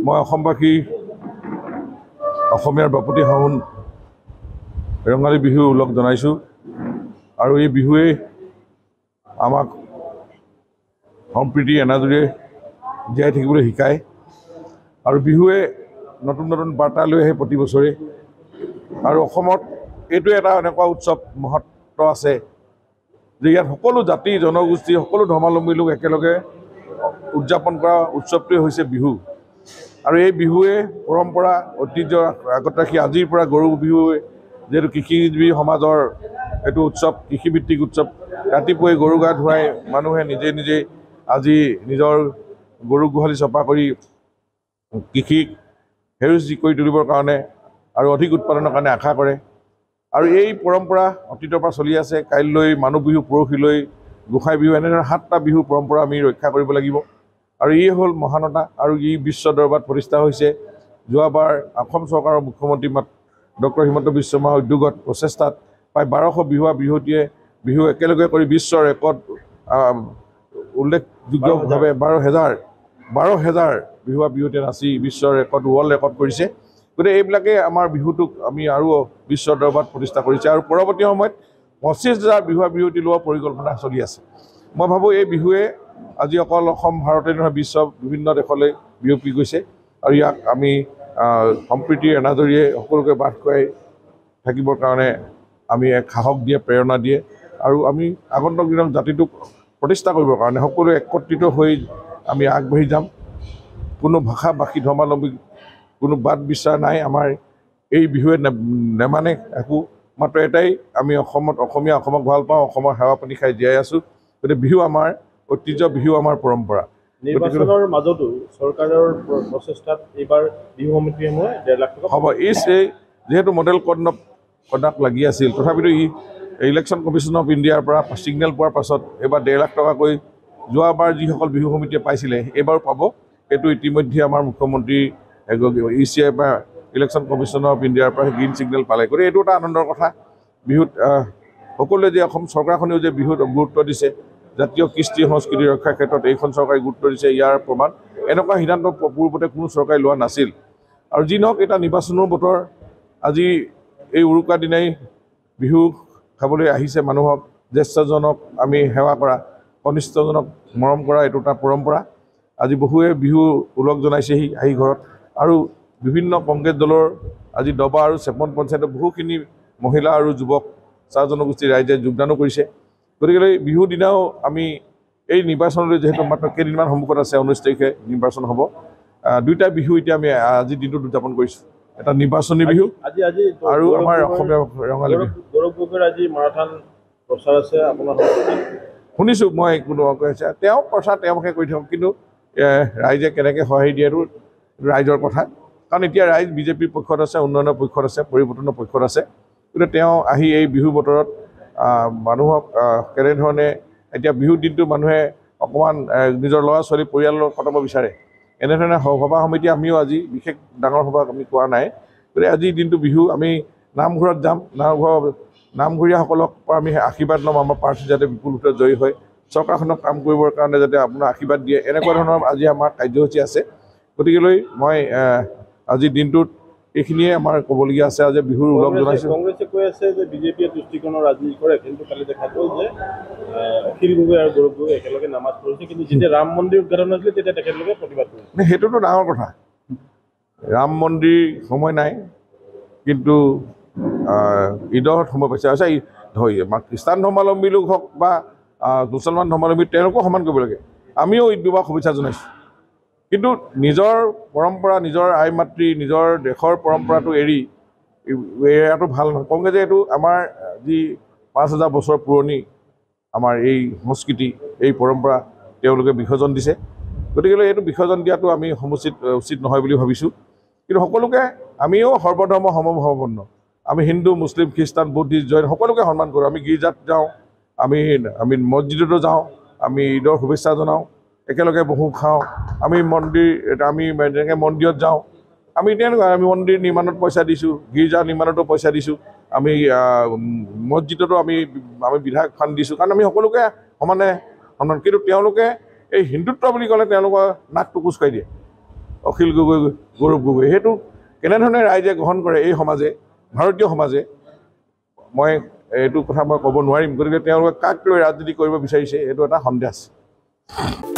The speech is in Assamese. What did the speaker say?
মই অসমবাসী অসমীয়াৰ বাপতি সাহোন ৰঙালী বিহু ওলগ জনাইছোঁ আৰু এই বিহুৱে আমাক সম্প্ৰীতি এনাজৰীয়ে জীয়াই থাকিবলৈ শিকায় আৰু বিহুৱে নতুন নতুন বাৰ্তা লৈ আহে প্ৰতি বছৰে আৰু অসমত এইটো এটা এনেকুৱা উৎসৱ মহত্ব আছে যে ইয়াত সকলো জাতি জনগোষ্ঠী সকলো ধৰ্মাৱলম্বী লোক একেলগে উদযাপন কৰা উৎসৱটোৱে হৈছে বিহু আৰু এই বিহুৱে পৰম্পৰা ঐতিহ্য আগত ৰাখি আজিৰ পৰা গৰু বিহুৱে যেহেতু কৃষিজীৱী সমাজৰ এইটো উৎসৱ কৃষিভিত্তিক উৎসৱ ৰাতিপুৱাই গৰু গা ধুৱাই মানুহে নিজে নিজে আজি নিজৰ গৰু গোহালি চফা কৰি কৃষিক সেউজ কৰি তুলিবৰ কাৰণে আৰু অধিক উৎপাদনৰ কাৰণে আশা কৰে আৰু এই পৰম্পৰা অতীতৰ পৰা চলি আছে কাইলৈ মানুহ বিহু পৰহিলৈ গোসাই বিহু এনেধৰণৰ 7টা বিহু পৰম্পৰা আমি ৰক্ষা কৰিব লাগিব আৰু এই হ'ল মহানতা আৰু ই বিশ্ব দৰবাৰত প্ৰতিষ্ঠা হৈছে যোৱাবাৰ অসম চৰকাৰৰ মুখ্যমন্ত্ৰী ডক্টৰ হিমন্ত বিশ্ব শৰ্মাৰ উদ্যোগত প্ৰচেষ্টাত প্ৰায় 1200 বিহুৱতীয়ে বিহু একেলগে কৰি বিশ্ব ৰেকৰ্ড উল্লেখযোগ্যভাৱে 12,000 বিহুৱতীয়ে নাচি বিশ্ব ৰেকৰ্ড ৱৰ্ল্ড ৰেকৰ্ড কৰিছে গতিকে এইবিলাকে আমাৰ বিহুটোক আমি আৰু বিশ্ব দৰবাৰত প্ৰতিষ্ঠা কৰিছে আৰু পৰৱৰ্তী সময়ত 25,000 বিহুৱতী লোৱাৰ পৰিকল্পনা চলি আছে মই ভাবোঁ এই বিহুৱে আজি অকল অসম ভাৰতে নহয় বিশ্ব বিভিন্ন দেশলৈ বিয়পি গৈছে আৰু ইয়াক আমি সম্প্ৰীতিৰ এনাজৰীয়ে সকলোকে বাস খুৱাই থাকিবৰ কাৰণে আমি এক সাহস দিয়ে প্ৰেৰণা দিয়ে আৰু আমি আগন্তুক দিনত জাতিটোক প্ৰতিষ্ঠা কৰিবৰ কাৰণে সকলোৱে একত্ৰিত হৈ আমি আগবাঢ়ি যাম কোনো ভাষা ভাষী ধৰ্মাৱলম্বী কোনো বাদ বিচাৰ নাই আমাৰ এই বিহুৱে নেমানে একো মাত্ৰ এটাই আমি অসমক ভাল পাওঁ অসমৰ সেৱা পানী খাই জীয়াই আছোঁ গতিকে বিহু আমাৰ ঐতিহ্য বিহু আমাৰ পৰম্পৰা নিৰ্বাচনৰ মাজতো চৰকাৰৰ প্ৰচেষ্টাত এইবাৰ বিহু সমিতিসমূহে 1.5 লাখ টকা হ'ব এই যেহেতু মডেল কণ্ডাক্ট লাগি আছিল তথাপিতো ইলেকশ্যন কমিশ্যন অফ ইণ্ডিয়াৰ পৰা ছিগনেল পোৱাৰ পাছত এইবাৰ 1.5 লাখ টকাকৈ যোৱাবাৰ যিসকল বিহু সমিতিয়ে পাইছিলে এইবাৰ পাব এইটো ইতিমধ্যে আমাৰ মুখ্যমন্ত্ৰী ECI বা ইলেকশ্যন কমিশ্যন অফ ইণ্ডিয়াৰ পৰা গ্ৰীণ ছিগনেল পালে গতিকে এইটো এটা আনন্দৰ কথা বিহুত সকলোৱে যে অসম চৰকাৰখনেও যে বিহুত গুৰুত্ব দিছে জাতীয় কৃষ্টি সংস্কৃতি ৰক্ষাৰ ক্ষেত্ৰত এইখন চৰকাৰে গুৰুত্ব দিছে ইয়াৰ প্ৰমাণ এনেকুৱা সিদ্ধান্ত পূৰ্বতে কোনো চৰকাৰে লোৱা নাছিল আৰু যি নহওক এটা নিৰ্বাচনৰ বতৰ আজি এই উৰুকা দিনাই বিহু খাবলৈ আহিছে মানুহক জ্যেষ্ঠজনক আমি সেৱা কৰা কনিষ্ঠজনক মৰম কৰা এইটো এটা পৰম্পৰা আজি বহুৱে বিহু ওলগ জনাইছেহি আহি ঘৰত আৰু বিভিন্ন কংগ্ৰেছ দলৰ আজি দবা আৰু চেপন পঞ্চায়তৰ বহুখিনি মহিলা আৰু যুৱক চাহ জনগোষ্ঠীৰ ৰাইজে যোগদানো কৰিছে গতিকে বিহুৰ দিনাও আমি এই নিৰ্বাচনলৈ যিহেতু মাত্ৰ কেইদিনমান সন্মুখত আছে 19 তাৰিখে নিৰ্বাচন হ'ব দুইটা বিহু এতিয়া আমি আজিৰ দিনটোত উদযাপন কৰিছোঁ এটা নিৰ্বাচনী বিহু আৰু আমাৰ অসমীয়া ৰঙালী বিহু গৌৰৱ গগৈৰ আজি মাৰাথান প্ৰচাৰ আছে আপোনাৰ শুনিছোঁ মই কোনো কৈছে তেওঁ প্ৰচাৰ তেওঁকে কৰি থাকক কিন্তু ৰাইজে কেনেকৈ সহায় দিয়েতো ৰাইজৰ কথা কাৰণ এতিয়া ৰাইজ বিজেপিৰ পক্ষত আছে উন্নয়নৰ পক্ষত আছে পৰিৱৰ্তনৰ পক্ষত আছে গতিকে তেওঁ আহি এই বিহু বতৰত মানুহক কেনেধৰণে এতিয়া বিহুৰ দিনটো মানুহে অকণমান নিজৰ ল'ৰা ছোৱালী পৰিয়ালৰ কটাব বিচাৰে এনেধৰণে সভা সমিতি আমিও আজি বিশেষ ডাঙৰ সভা আমি কোৱা নাই গতিকে আজিৰ দিনটো বিহু আমি নামঘৰত যাম নামঘৰীয়াসকলক পৰা আমি আশীৰ্বাদ ল'ম আমাৰ প্ৰাৰ্থী যাতে বিপুল ভোটত জয়ী হয় চৰকাৰখনক কাম কৰিবৰ কাৰণে যাতে আপোনাৰ আশীৰ্বাদ দিয়ে এনেকুৱা ধৰণৰ আজি আমাৰ কাৰ্যসূচী আছে গতিকেলৈ মই আজিৰ দিনটোত এইখিনিয়ে আমাৰ ক'বলগীয়া আছে আজি বিহুৰ ওলগ জনাইছোঁ কংগ্ৰেছে কৈ আছে যে বিজেপিয়ে দৃষ্টিকোণৰ ৰাজনীতি কৰে কিন্তু কালি দেখা গ'ল যে অখিল গগৈ আৰু গৌৰৱ গগৈ একেলগে নামাজ পঢ়িছে কিন্তু যেতিয়া ৰাম মন্দিৰ উদ্ঘাটন হৈছিলে তেতিয়া তেখেতলোকে প্ৰতিবাদ কৰিছে সেইটোতো ডাঙৰ কথা ৰাম মন্দিৰ সময় নাই কিন্তু ঈদৰ সময় পাইছে আচ্ছা খ্ৰীষ্টান ধৰ্মাৱলম্বী লোক হওক বা মুছলমান ধৰ্মাৱলম্বী তেওঁলোকো সমান কৰিব লাগে আমিও ঈদ বিবাহ শুভেচ্ছা জনাইছোঁ কিন্তু নিজৰ পৰম্পৰা নিজৰ আই মাতৃ নিজৰ দেশৰ পৰম্পৰাটো এৰি এয়াটো ভাল নহয় কংগ্ৰেছে এইটো আমাৰ যি 5,000 বছৰ পুৰণি আমাৰ এই সংস্কৃতি এই পৰম্পৰা তেওঁলোকে বিসৰ্জন দিছে গতিকে এইটো বিসৰ্জন দিয়াটো আমি উচিত নহয় বুলি ভাবিছোঁ কিন্তু সকলোকে আমিও সৰ্বধৰ্ম সমভাৱাপন্ন আমি হিন্দু মুছলিম খ্ৰীষ্টান বুদ্ধিষ্ট জৈন সকলোকে সন্মান কৰোঁ আমি গীৰ্জাত যাওঁ আমি মছজিদতো যাওঁ আমি ঈদৰ শুভেচ্ছা জনাওঁ একেলগে বহো খাওঁ আমি যেনেকৈ মন্দিৰত যাওঁ আমি তেনেকুৱা আমি মন্দিৰ নিৰ্মাণত পইচা দিছোঁ গীৰ্জা নিৰ্মাণতো পইচা দিছোঁ আমি মছজিদতো আমি বিধায়ক ফাণ্ড দিছোঁ কাৰণ আমি সকলোকে সমানে সন্মান কিন্তু তেওঁলোকে এই হিন্দুত্ব বুলি ক'লে তেওঁলোকৰ নাকটো কোচকাই দিয়ে অখিল গগৈ গৌৰৱ গগৈ সেইটো কেনেধৰণে ৰাইজে গ্ৰহণ কৰে এই সমাজে ভাৰতীয় সমাজে মই এইটো কথা মই ক'ব নোৱাৰিম গতিকে তেওঁলোকে কাক লৈ ৰাজনীতি কৰিব বিচাৰিছে এইটো এটা সন্দেহ আছে